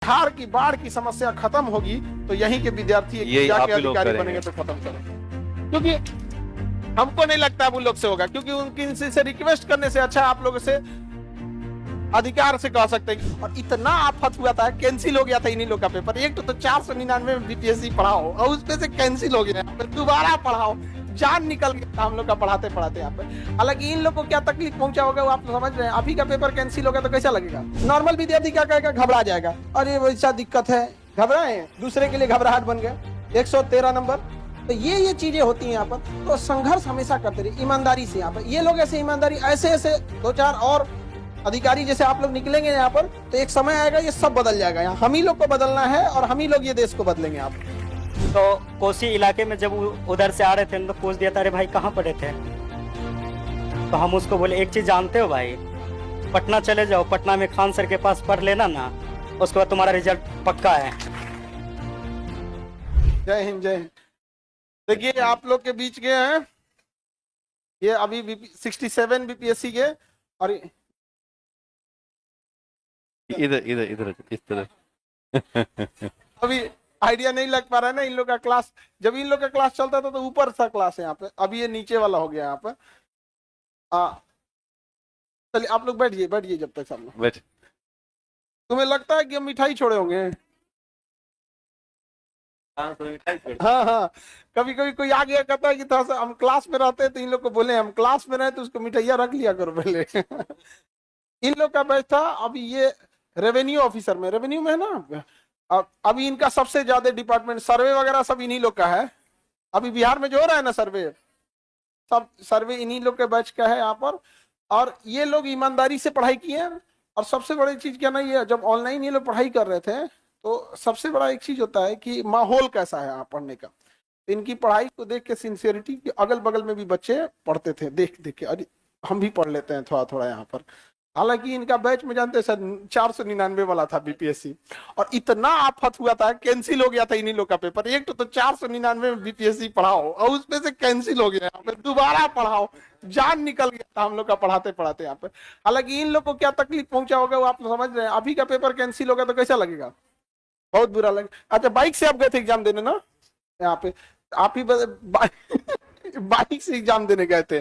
बिहार की बाढ़ की समस्या खत्म होगी तो यहीं के विद्यार्थी यही आप जाके ही लोग अधिकारी करेंगे। बनेंगे तो खत्म करेंगे। क्योंकि हमको नहीं लगता वो लोग से होगा, क्योंकि उनकी से रिक्वेस्ट करने से अच्छा आप लोगों से अधिकार से कह सकते हैं। और इतना आफत हुआ था, कैंसिल हो गया था इन्हीं लोग का पेपर। एक तो 499 में बीपीएससी पढ़ाओ और उसपे से कैंसिल हो गया, दोबारा पढ़ाओ, जान निकल गया हम लोग का पढ़ाते पढ़ाते यहाँ पे। हालांकि इन लोग को क्या तकलीफ पहुंचा होगा वो आप समझ रहे हैं। अभी का पेपर कैंसिल होगा तो कैसा लगेगा? नॉर्मल विद्यार्थी क्या कहेगा? घबरा जाएगा, अरे वैसा दिक्कत है, घबराए, दूसरे के लिए घबराहट बन गया। 113 नंबर, तो ये चीजें होती हैं यहाँ पर। तो संघर्ष हमेशा करते रहिए ईमानदारी से। यहाँ पर ये लोग ऐसे ईमानदारी, ऐसे ऐसे 2-4 और अधिकारी जैसे आप लोग निकलेंगे यहाँ पर, तो एक समय आएगा ये सब बदल जाएगा। यहाँ हम ही लोग को बदलना है और हम ही लोग ये देश को बदलेंगे। आप तो कोसी इलाके में जब उधर से आ रहे थे तो पूछ दिया था, अरे भाई कहाँ पढ़े थे? तो हम उसको बोले एक चीज जानते हो भाई, पटना चले जाओ, पटना में खान सर के पास पढ़ लेना ना, उसके बाद तुम्हारा रिजल्ट पक्का है। जय हिंद, जय हिंद। देखिए आप लोग के बीच के हैं ये अभी 67 बीपीएससी के, और इधर इधर इधर इस तरह। अभी आइडिया नहीं लग पा रहा है ना इन लोग का क्लास। जब इन लोग का क्लास चलता था तो ऊपर सा क्लास है यहाँ पे, अभी ये नीचे वाला हो गया यहाँ पे। चलिए आप लोग बैठिए, बैठिए जब तक सब लोग बैठ। तुम्हें लगता है कि हम मिठाई छोड़े होंगे? हाँ हाँ, कभी कभी कोई आ गया कहता है कि थोड़ा सा हम क्लास में रहते हैं तो इन लोग को बोले हम क्लास में रहे तो उसको मिठाइया रख लिया करो पहले। इन लोग का बैच था। अभी ये रेवेन्यू ऑफिसर में, रेवेन्यू में है ना, अभी इनका सबसे ज्यादा डिपार्टमेंट सर्वे वगैरह सब इन्हीं लोग का है। अभी बिहार में जो हो रहा है ना सर्वे, सब सर्वे इन्हीं लोग के बैच का है यहाँ पर। और ये लोग ईमानदारी से पढ़ाई किए हैं। और सबसे बड़ी चीज क्या ना, ये जब ऑनलाइन ये लोग पढ़ाई कर रहे थे तो सबसे बड़ा एक चीज होता है कि माहौल कैसा है यहाँ पढ़ने का। तो इनकी पढ़ाई को देख के सिंसियरिटी, अगल बगल में भी बच्चे पढ़ते थे देख देख के, अरे हम भी पढ़ लेते हैं थोड़ा थोड़ा यहाँ पर। हालांकि इनका बैच में जानते हैं सर 499 वाला था बीपीएससी, और इतना आफत हुआ था, कैंसिल हो गया था इन्हीं लोग का पेपर। एक तो 499 में बीपीएससी पढ़ाओ और उसपे से कैंसिल हो गया, दोबारा पढ़ाओ, जान निकल गया था हम लोग का पढ़ाते पढ़ाते यहाँ पे। हालांकि इन लोग को क्या तकलीफ पहुंचा होगा वो आप समझ रहे हैं। अभी का पेपर कैंसिल होगा तो कैसा लगेगा? बहुत बुरा लगेगा। अच्छा, बाइक से आप गए थे एग्जाम देने ना यहाँ पे? आप ही बाइक से एग्जाम देने गए थे,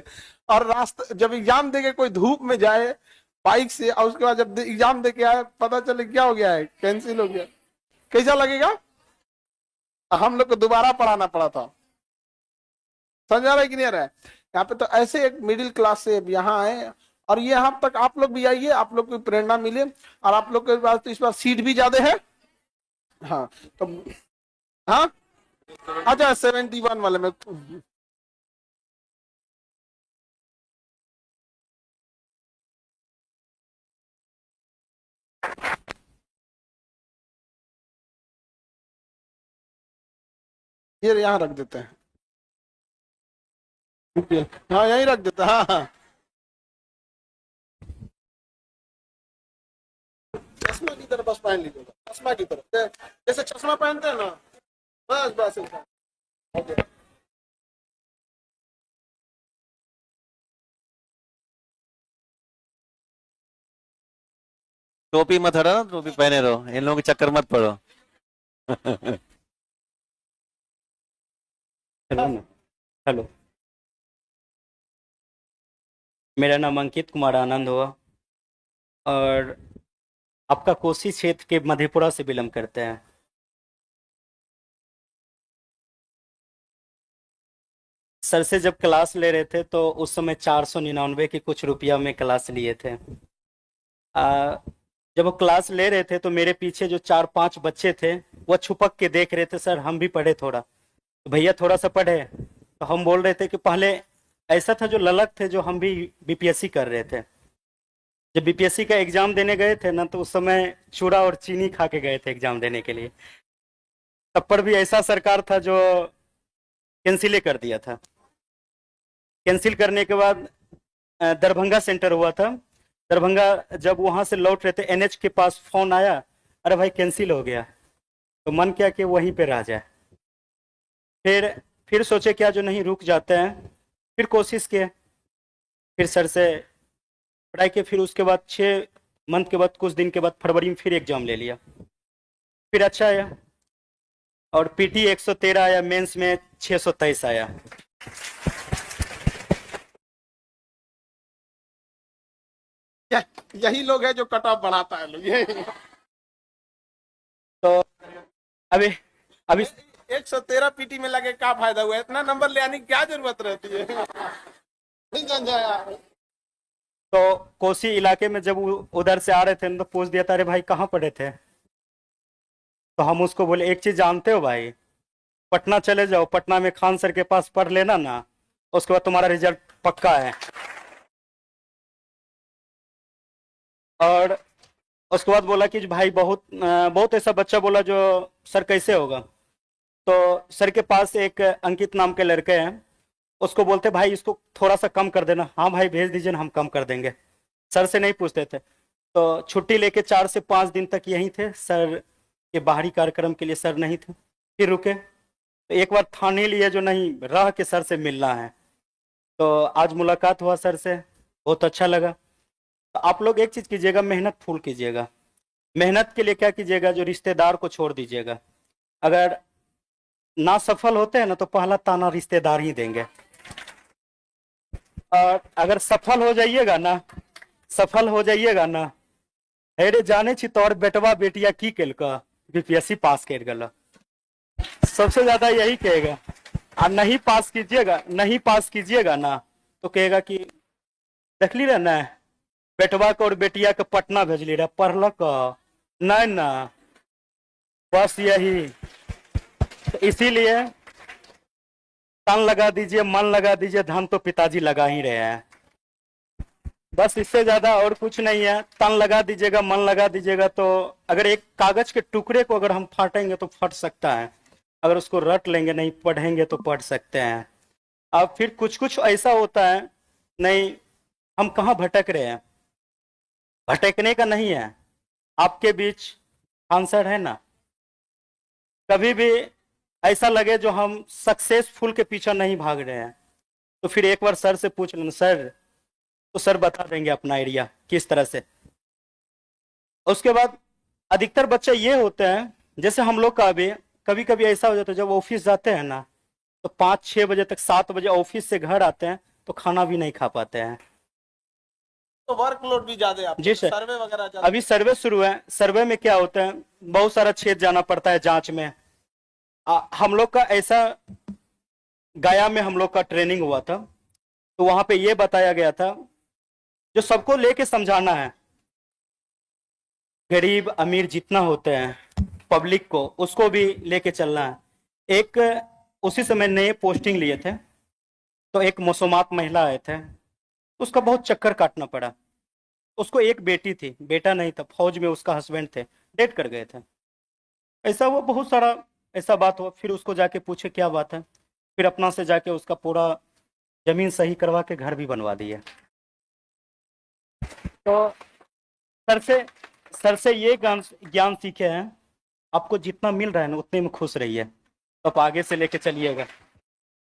और रास्ता जब एग्जाम दे के कोई धूप में जाए बाइक से, और उसके बाद जब एग्जाम दे के आए पता चले क्या हो गया है, कैंसिल हो गया, कैसा लगेगा? हम लोग को दोबारा पढ़ाना पड़ा था। समझ आ रहा है कि नहीं आ रहा है? यहाँ पे तो ऐसे एक मिडिल क्लास से यहाँ आए, और ये यहाँ तक आप लोग भी आइए, आप लोग को प्रेरणा मिले। और आप लोग के पास तो इस बार सीट भी ज्यादा है। हाँ तो हाँ, अच्छा 71 वाले में ये यहाँ रख देते हैं। हाँ यहीं रख देते हैं। हाँ हाँ, चश्मा की तरफ बस पहन लीजिएगा, चश्मा की तरफ, जैसे चश्मा पहनते हैं ना, बस बस ऐसा। ओके, टोपी मत हटाना, टोपी पहने रहो, इन लोगों के चक्कर मत पड़ो। हेलो ना, हेलो, मेरा नाम अंकित कुमार आनंद हुआ, और आपका कोसी क्षेत्र के मधेपुरा से बिलोंग करते हैं। सर से जब क्लास ले रहे थे तो उस समय 499 की कुछ रुपया में क्लास लिए थे। जब वो क्लास ले रहे थे तो मेरे पीछे जो 4-5 बच्चे थे वो छुपक के देख रहे थे, सर हम भी पढ़े थोड़ा, तो भैया थोड़ा सा पढ़े। तो हम बोल रहे थे कि पहले ऐसा था, जो ललक थे, जो हम भी बीपीएससी कर रहे थे। जब बीपीएससी का एग्जाम देने गए थे ना, तो उस समय चूड़ा और चीनी खा के गए थे एग्जाम देने के लिए। तब पर भी ऐसा सरकार था जो कैंसिल कर दिया था। कैंसिल करने के बाद दरभंगा सेंटर हुआ था। दरभंगा जब वहां से लौट रहे थे, एनएच के पास फोन आया, अरे भाई कैंसिल हो गया। तो मन किया कि वहीं पे रह जाए। फिर सोचे क्या जो नहीं, रुक जाते हैं। फिर कोशिश किए, फिर सर से पढ़ाई के, फिर उसके बाद 6 मंथ के बाद, कुछ दिन के बाद फरवरी में फिर एग्जाम ले लिया। फिर अच्छा आया, और पीटी 113 आया, मेंस में 623 आया। यही लोग है जो कट ऑफ बढ़ाता है लोग, ये तो अभी अभी 113 पीटी में लगे क्या फायदा हुआ, इतना नंबर ले आने की क्या जरूरत रहती है। नहीं समझा यार। तो कोसी इलाके में जब उधर से आ रहे थे तो पूछ दिया था, अरे भाई कहाँ पढ़े थे? तो हम उसको बोले एक चीज जानते हो भाई, पटना चले जाओ, पटना में खान सर के पास पढ़ लेना ना, उसके बाद तुम्हारा रिजल्ट पक्का है। और उसके बाद बोला कि भाई बहुत ऐसा बच्चा बोला जो सर कैसे होगा। तो सर के पास एक अंकित नाम के लड़के हैं, उसको बोलते भाई इसको थोड़ा सा कम कर देना। हाँ भाई भेज दीजिए ना, हम कम कर देंगे। सर से नहीं पूछते थे। तो छुट्टी लेके 4 से 5 दिन तक यहीं थे, सर के बाहरी कार्यक्रम के लिए सर नहीं थे। फिर रुके तो एक बार ठान ही लिए जो नहीं रह के सर से मिलना है। तो आज मुलाकात हुआ सर से, बहुत अच्छा लगा। तो आप लोग एक चीज कीजिएगा, मेहनत फुल कीजिएगा। मेहनत के लिए क्या कीजिएगा, जो रिश्तेदार को छोड़ दीजिएगा। अगर ना सफल होते हैं ना तो पहला ताना रिश्तेदार ही देंगे, और अगर सफल हो जाइएगा ना, अरे जाने छी तोर बेटवा बेटिया की केलका, बीपीएससी पास कर गला, सबसे ज्यादा यही कहेगा। और नहीं पास कीजिएगा ना तो कहेगा कि देखली रहे ना बेटवा को और बेटिया के पटना भेजली रहे, पढ़लक नहीं ना, बस यही। तो इसीलिए तन लगा दीजिए, मन लगा दीजिए, धन तो पिताजी लगा ही रहे हैं। बस इससे ज्यादा और कुछ नहीं है। तन लगा दीजिएगा, मन लगा दीजिएगा। तो अगर एक कागज के टुकड़े को अगर हम फाटेंगे तो फट सकता है, अगर उसको रट लेंगे, नहीं पढ़ेंगे तो पढ़ सकते हैं। अब फिर कुछ कुछ ऐसा होता है, नहीं हम कहाँ भटक रहे हैं, भटकने का नहीं है। आपके बीच आंसर है ना, कभी भी ऐसा लगे जो हम सक्सेसफुल के पीछे नहीं भाग रहे हैं, तो फिर एक बार सर से पूछ लेना, सर, तो सर बता देंगे अपना एरिया किस तरह से। उसके बाद अधिकतर बच्चे ये होते हैं, जैसे हम लोग का भी कभी कभी ऐसा हो जाता है, जब ऑफिस जाते हैं ना तो 5-6 बजे तक, 7 बजे ऑफिस से घर आते हैं तो खाना भी नहीं खा पाते हैं। तो वर्कलोड भी ज्यादा है आपको, जी सर। सर्वे वगैरह ज्यादा। अभी सर्वे शुरू है। सर्वे में क्या होता है, बहुत सारा क्षेत्र जाना पड़ता है जांच में। हम लोग का ऐसा, गया में हम लोग का ट्रेनिंग हुआ था, तो वहां पे ये बताया गया था, जो सबको लेके समझाना है, गरीब अमीर जितना होते हैं पब्लिक को, उसको भी लेके चलना है। एक उसी समय नए पोस्टिंग लिए थे, तो एक मौसमात महिला आए थे, उसका बहुत चक्कर काटना पड़ा। उसको एक बेटी थी, बेटा नहीं था, फौज में उसका हस्बैंड थे, डेट कर गए थे। ऐसा वो बहुत सारा ऐसा बात हुआ। फिर उसको जाके पूछे क्या बात है, फिर अपना से जाके उसका पूरा जमीन सही करवा के घर भी बनवा दिया। तो सर से ये ज्ञान सीखे हैं, आपको जितना मिल रहा है ना उतने में खुश रहिए, तो आप आगे से लेके चलिएगा।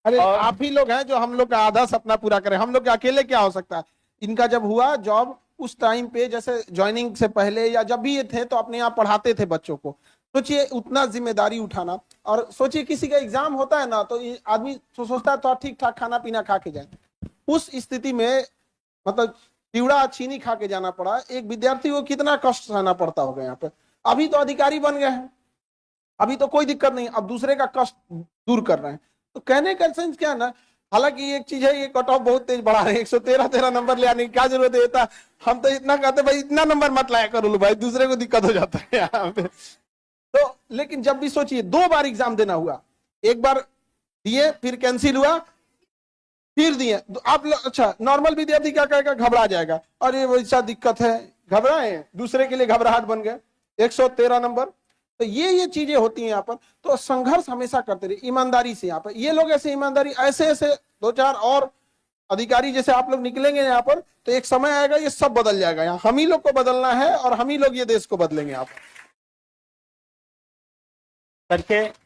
अरे आप ही लोग हैं जो हम लोग का आधा सपना पूरा करें। हम लोग के अकेले क्या हो सकता है। इनका जब हुआ जॉब, उस टाइम पे जैसे ज्वाइनिंग से पहले या जब भी ये थे तो अपने यहाँ पढ़ाते थे बच्चों को। सोचिए उतना जिम्मेदारी उठाना, और सोचिए किसी का एग्जाम होता है ना तो आदमी सोचता है तो ठीक ठाक खाना पीना खा के जाए, उस स्थिति में मतलब चिवड़ा चीनी खा के जाना पड़ा। एक विद्यार्थी को कितना कष्ट सहना पड़ता होगा यहाँ पे। अभी तो अधिकारी बन गए हैं, अभी तो कोई दिक्कत नहीं, अब दूसरे का कष्ट दूर कर रहे हैं। तो कहने का सेंस क्या है ना, हालांकि एक चीज है, ये कट ऑफ बहुत तेज बढ़ा रहे हैं, 113 नंबर ले आने की क्या जरूरत है। था हम तो इतना कहते भाई इतना नंबर मत लाया करो भाई, दूसरे को दिक्कत हो जाता है यहाँ पे। तो लेकिन जब भी सोचिए 2 बार एग्जाम देना हुआ, एक बार दिए फिर कैंसिल हुआ, फिर दिए। तो आप अच्छा नॉर्मल विद्यार्थी क्या कहेगा, घबरा जाएगा, अरे वैसा दिक्कत है, घबराए, दूसरे के लिए घबराहट बन गए। 113 नंबर, तो ये चीजें होती हैं यहाँ पर। तो संघर्ष हमेशा करते रहिए ईमानदारी से। यहाँ पर ये लोग ऐसे ईमानदारी, ऐसे 2-4 और अधिकारी जैसे आप लोग निकलेंगे यहाँ पर, तो एक समय आएगा ये सब बदल जाएगा। यहाँ हम ही लोग को बदलना है और हम ही लोग ये देश को बदलेंगे। यहाँ पर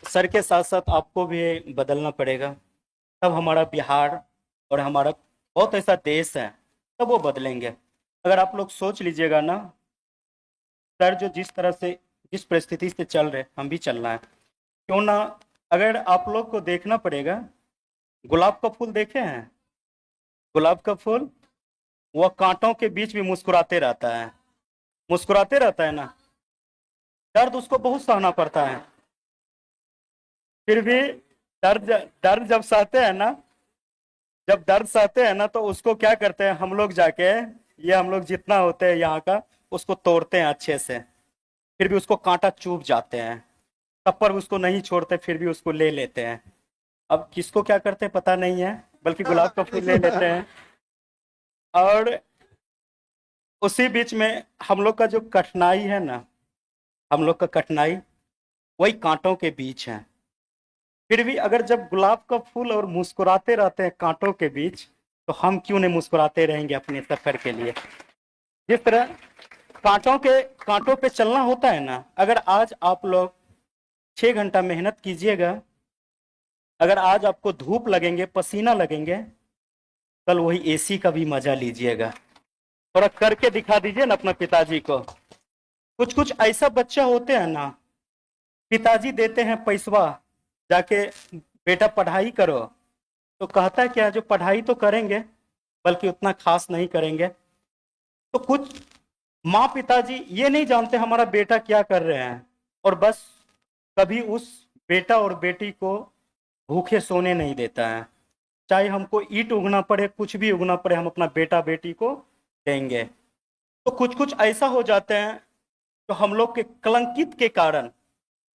सर के साथ साथ आपको भी बदलना पड़ेगा, तब हमारा बिहार और हमारा बहुत ऐसा देश है, तब वो बदलेंगे। अगर आप लोग सोच लीजिएगा ना, सर जो जिस तरह से जिस परिस्थिति से चल रहे हम भी चलना है। क्यों ना, अगर आप लोग को देखना पड़ेगा, गुलाब का फूल देखे हैं? गुलाब का फूल वह कांटों के बीच भी मुस्कुराते रहता है, मुस्कुराते रहता है ना। दर्द उसको बहुत सहना पड़ता है, फिर भी दर्द जब सहते हैं ना, जब दर्द सहते हैं ना, तो उसको क्या करते हैं हम लोग जाके, ये हम लोग जितना होते हैं यहाँ का, उसको तोड़ते हैं अच्छे से, फिर भी उसको कांटा चुभ जाते हैं, तब पर उसको नहीं छोड़ते, फिर भी उसको ले लेते हैं। अब किसको क्या करते हैं पता नहीं है, बल्कि गुलाब का फूल ले लेते हैं। और उसी बीच में हम लोग का जो कठिनाई है ना, हम लोग का कठिनाई वही कांटों के बीच है। फिर भी अगर जब गुलाब का फूल और मुस्कुराते रहते हैं कांटों के बीच, तो हम क्यों नहीं मुस्कुराते रहेंगे अपने सफर के लिए। जिस तरह कांटों पे चलना होता है ना, अगर आज आप लोग 6 घंटा मेहनत कीजिएगा, अगर आज आपको धूप लगेंगे, पसीना लगेंगे, कल वही एसी का भी मजा लीजिएगा। थोड़ा करके दिखा दीजिए ना अपना पिताजी को। कुछ कुछ ऐसा बच्चा होते हैं ना, पिताजी देते हैं पैसवा, जाके बेटा पढ़ाई करो, तो कहता है क्या, जो पढ़ाई तो करेंगे बल्कि उतना खास नहीं करेंगे। तो कुछ माँ पिताजी ये नहीं जानते हमारा बेटा क्या कर रहे हैं, और बस कभी उस बेटा और बेटी को भूखे सोने नहीं देता है। चाहे हमको ईंट उगना पड़े, कुछ भी उगना पड़े, हम अपना बेटा बेटी को देंगे। तो कुछ कुछ ऐसा हो जाते हैं तो हम लोग के कलंकित के कारण,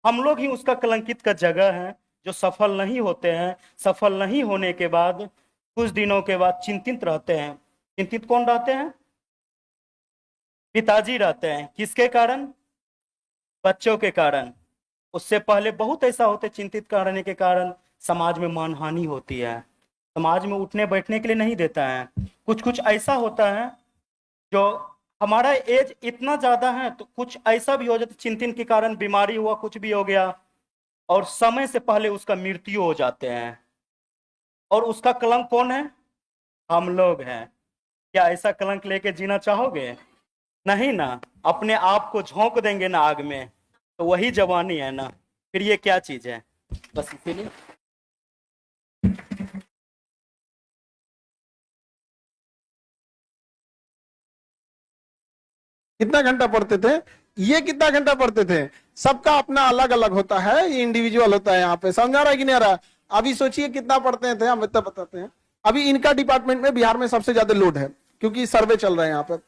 हम लोग ही उसका कलंकित का जगह है, जो सफल नहीं होते हैं। सफल नहीं होने के बाद कुछ दिनों के बाद चिंतित रहते हैं। चिंतित कौन रहते हैं? पिताजी रहते हैं। किसके कारण? बच्चों के कारण। उससे पहले बहुत ऐसा होते, चिंतित करने के कारण समाज में मानहानि होती है, समाज में उठने बैठने के लिए नहीं देता है। कुछ कुछ ऐसा होता है जो हमारा एज इतना ज्यादा है, तो कुछ ऐसा भी हो जाता, चिंतन के कारण बीमारी हुआ, कुछ भी हो गया, और समय से पहले उसका मृत्यु हो जाते हैं। और उसका कलंक कौन है? हम लोग हैं। क्या ऐसा कलंक लेके जीना चाहोगे? नहीं ना। अपने आप को झोंक देंगे ना आग में, तो वही जवानी है ना। फिर ये क्या चीज है? बस इसीलिए कितना घंटा पढ़ते थे? ये कितना घंटा पढ़ते थे? सबका अपना अलग अलग होता है, ये इंडिविजुअल होता है। यहाँ पे समझा रहा है कि नहीं आ रहा? अभी सोचिए कितना पढ़ते थे, हम इतना बताते हैं। अभी इनका डिपार्टमेंट में बिहार में सबसे ज्यादा लोड है, क्योंकि सर्वे चल रहा है यहाँ पर।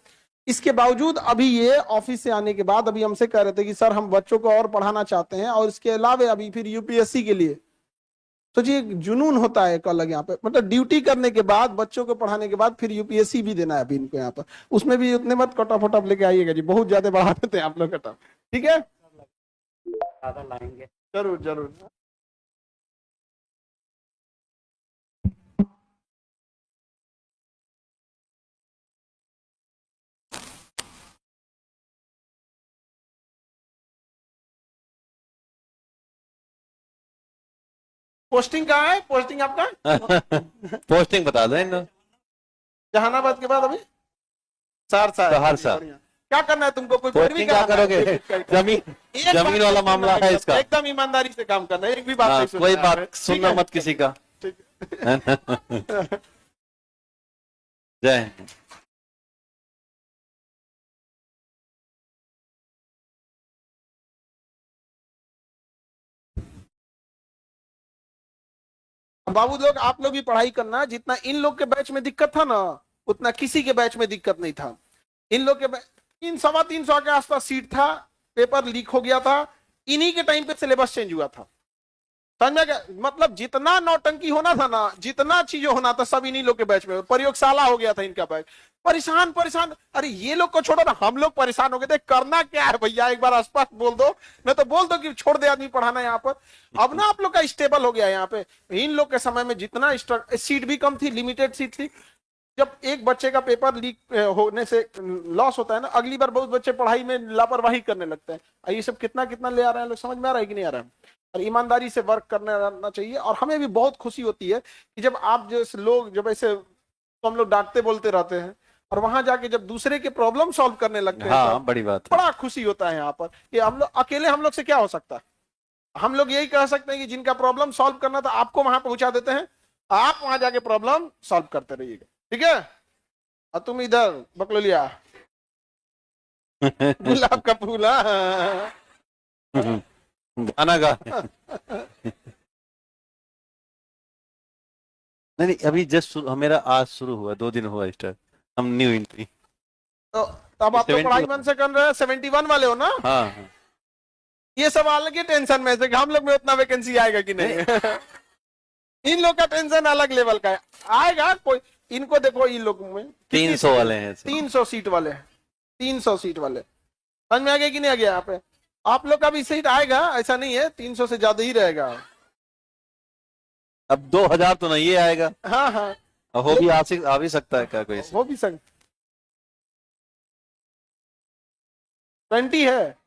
इसके बावजूद अभी ये ऑफिस से आने के बाद अभी हमसे कह रहे थे कि सर हम बच्चों को और पढ़ाना चाहते हैं, और इसके अलावा अभी फिर यूपीएससी के लिए। सोचिए जुनून होता है एक अलग यहाँ पे, मतलब ड्यूटी करने के बाद, बच्चों को पढ़ाने के बाद फिर यूपीएससी भी देना है अभी इनको यहाँ पर। उसमें भी उतने मत कटऑफ वटऑफ लेके आइएगा जी, बहुत ज्यादा बढ़ा देते हैं आप लोग कटऑफ। ठीक है, ज्यादा लाएंगे। जरूर जरूर। पोस्टिंग कहाँ है? पोस्टिंग आपका पोस्टिंग बता दो इन। जहानाबाद के बाद अभी सहरसा है। सहरसा। क्या करना है तुमको? कोई पोस्टिंग क्या करोगे? जमीन वाला मामला है इसका। एकदम ईमानदारी से काम करना है, एक भी बात नहीं कोई सुनना है। बात सुनना मत किसी का। ठीक है। जय हिंद। बाबू लोग, आप लोग भी पढ़ाई करना। जितना इन लोग के बैच में दिक्कत था ना, उतना किसी के बैच में दिक्कत नहीं था। इन लोग के 300 के आसपास सीट था, पेपर लीक हो गया था, इन्हीं के टाइम पे सिलेबस चेंज हुआ था। समझ में गया? मतलब जितना नौटंकी होना था ना, जितना चीजें होना था, सब इन्हीं लोग के बैच में। प्रयोगशाला हो गया था इनका बैच। परेशान परेशान, अरे ये लोग को छोड़ो ना, हम लोग परेशान हो गए थे। करना क्या है भैया, एक बार स्पष्ट बोल दो, नहीं तो बोल दो कि छोड़ दे आदमी पढ़ाना यहाँ पर। अब ना आप लोग का स्टेबल हो गया यहाँ पे। इन लोग के समय में जितना सीट भी कम थी, लिमिटेड सीट थी। जब एक बच्चे का पेपर लीक होने से लॉस होता है ना, अगली बार बहुत बच्चे पढ़ाई में लापरवाही करने लगते हैं। ये सब कितना कितना ले आ रहे हैं लोग, समझ में आ रहा है कि नहीं आ रहा है? और ईमानदारी से वर्क करना चाहिए। और हमें भी बहुत खुशी होती है कि जब आप जैसे लोग, जब ऐसे तो हम लोग डांटते बोलते रहते हैं, और वहां जाके जब दूसरे के प्रॉब्लम सॉल्व करने लगते हैं हाँ तो बड़ी बात है। बड़ा खुशी होता है यहाँ पर कि हम लोग अकेले, हम लोग से क्या हो सकता है। हम लोग यही कह सकते हैं कि जिनका प्रॉब्लम सॉल्व करना था आपको वहां पहुंचा देते हैं, आप वहां जाके प्रॉब्लम सॉल्व करते रहिएगा, ठीक है। और तुम इधर बकलोलिया गुलाब का फूल। हाँ। गाना गा। नहीं अभी जस्ट मेरा आज शुरू हुआ, 2 दिन हुआ स्टार्ट, हम न्यू एंट्री। तो तब आप तो 71 पढ़ाई मन से कर रहे हैं, 71 वाले हो ना। हाँ हाँ। ये सब अलग ही टेंशन में से कि हम लोग में उतना वैकेंसी आएगा कि नहीं। इन लोग का टेंशन अलग लेवल का है, आएगा कोई। इनको देखो, इन लोग में 300 वाले हैं। 300 सीट वाले हैं, 300 सीट वाले। समझ में आ गया कि नहीं आ गया। यहाँ पे आप लोग का भी सीट आएगा, ऐसा नहीं है, 300 से ज्यादा ही रहेगा। अब 2000 तो नहीं आएगा। हाँ हाँ, हो भी आ भी सकता है क्या कोई? हो भी सकता। 20 है,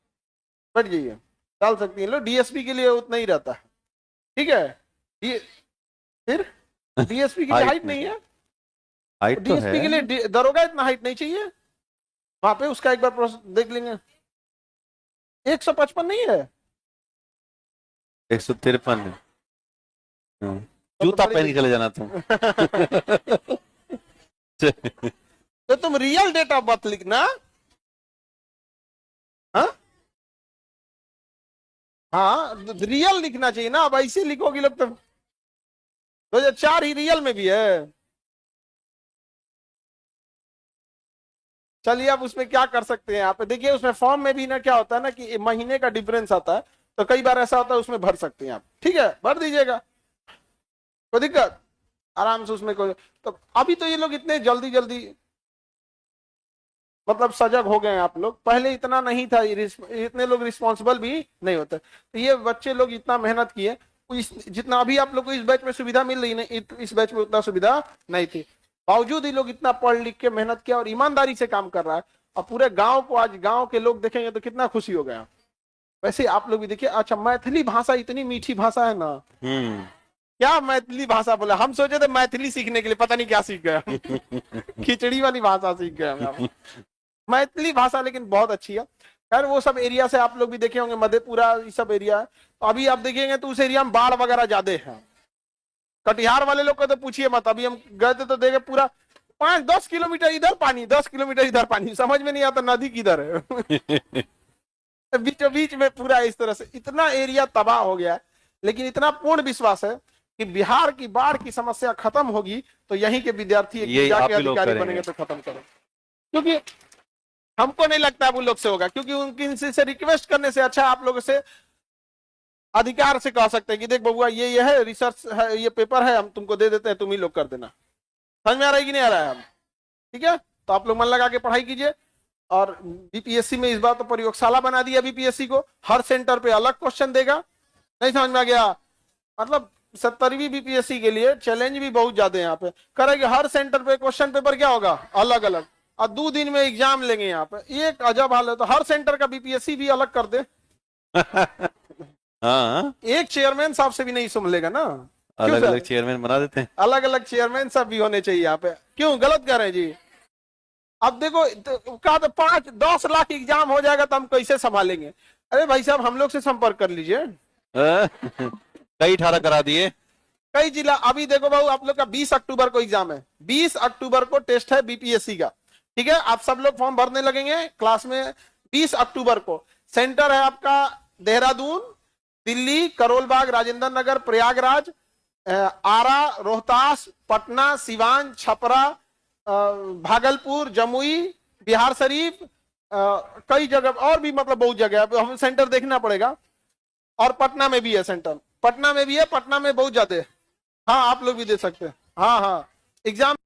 बढ़ जाइए, डाल सकती है लोग। डीएसपी के लिए उतना ही रहता है, ठीक है। फिर डीएसपी की हाइट नहीं है, हाइट तो डीएसपी के है। लिए दरोगा इतना हाइट नहीं चाहिए। वहां पे उसका एक बार प्रोसेस देख लेंगे। 155 नहीं है, 153 है। जूता पहन के चले जाना तुम। तो तुम रियल डेट ऑफ बर्थ लिखना। हाँ हाँ, रियल लिखना चाहिए ना। अब ऐसे लिखोगी लोग तो 2004 ही रियल में भी है। चलिए, अब उसमें क्या कर सकते हैं। यहाँ पे देखिए, उसमें फॉर्म में भी ना क्या होता है ना कि महीने का डिफरेंस आता है, तो कई बार ऐसा होता है उसमें भर सकते हैं आप, ठीक है, भर दीजिएगा, कोई दिक्कत, आराम से उसमें कोई। तो अभी तो ये लोग इतने जल्दी जल्दी मतलब सजग हो गए हैं आप लोग, पहले इतना नहीं था, इतने लोग रिस्पॉन्सिबल भी नहीं होते। तो ये बच्चे लोग इतना मेहनत किए, जितना अभी आप लोग को इस बैच में सुविधा मिल रही नहीं, इस बैच में उतना सुविधा नहीं थी। बावजूद ही लोग इतना पढ़ लिख के मेहनत किया और ईमानदारी से काम कर रहा है। और पूरे गांव को आज गांव के लोग देखेंगे तो कितना खुशी हो गया। वैसे आप लोग भी देखिए। अच्छा, मैथिली भाषा इतनी मीठी भाषा है ना। क्या मैथिली भाषा बोला, हम सोचे थे मैथिली सीखने के लिए, पता नहीं क्या सीख गया। खिचड़ी वाली भाषा सीख गया। मैथिली भाषा लेकिन बहुत अच्छी है। खैर, वो सब एरिया से आप लोग भी देखे होंगे, मधेपुरा ये सब एरिया है। तो अभी आप देखेंगे तो उस एरिया में बाढ़ वगैरह ज्यादा है। कटिहार वाले लोग को तो पूछिए मत। अभी हम गए थे तो देखे पूरा 5-10 किलोमीटर इधर पानी, 10 किलोमीटर इधर पानी, समझ में नहीं आता नदी किधर है। बीचों बीच में पूरा इस तरह से इतना एरिया तबाह हो गया। लेकिन इतना पूर्ण विश्वास है कि बिहार की बाढ़ की समस्या खत्म होगी तो यहीं के विद्यार्थी जाके अधिकारी बनेंगे तो खत्म करें। क्योंकि हमको नहीं लगता उन लोग से होगा, क्योंकि उनकी से रिक्वेस्ट करने से अच्छा आप लोगों से अधिकार से कह सकते हैं कि देख बबुआ, ये है रिसर्च है, ये पेपर है, हम तुमको दे देते हैं, तुम ही लोग कर देना। समझ में आ रहा है कि नहीं आ रहा है? हम ठीक है, तो आप लोग मन लगा के पढ़ाई कीजिए। और बीपीएससी में इस बार तो प्रयोगशाला बना दिया बीपीएससी को, हर सेंटर पे अलग क्वेश्चन देगा। नहीं समझ में आ गया? मतलब 70वीं बीपीएससी के लिए चैलेंज भी बहुत ज्यादा है यहाँ पे। करेंगे हर सेंटर पे क्वेश्चन पेपर क्या होगा, अलग अलग, और 2 दिन में एग्जाम लेंगे यहाँ पे। एक अजब हाल है। तो हर सेंटर का बीपीएससी भी अलग कर दे। हाँ, एक चेयरमैन साहब से भी नहीं संभलेगा ना। अलग अलग चेयरमैन बना देते हैं। अलग अलग चेयरमैन सब भी होने चाहिए यहाँ पे। क्यों गलत कर रहे हैं जी? अब देखो, कहा तो 5-10 लाख एग्जाम हो जाएगा तो हम कैसे संभालेंगे? अरे भाई साहब, हम लोग से संपर्क कर लीजिए। कई 18 करा दिए, कई जिला। अभी देखो बाबू, आप लोग का 20 अक्टूबर को एग्जाम है, 20 अक्टूबर को टेस्ट है बीपीएससी का, ठीक है। आप सब लोग फॉर्म भरने लगेंगे क्लास में 20 अक्टूबर को। सेंटर है आपका देहरादून, दिल्ली, करोलबाग, राजेंद्र नगर, प्रयागराज, आरा, रोहतास, पटना, सिवान, छपरा, भागलपुर, जमुई, बिहार शरीफ, कई जगह और भी, मतलब बहुत जगह हमें सेंटर देखना पड़ेगा। और पटना में भी है सेंटर, पटना में भी है, पटना में बहुत ज्यादा है। हाँ, आप लोग भी दे सकते हैं। हाँ हाँ, एग्जाम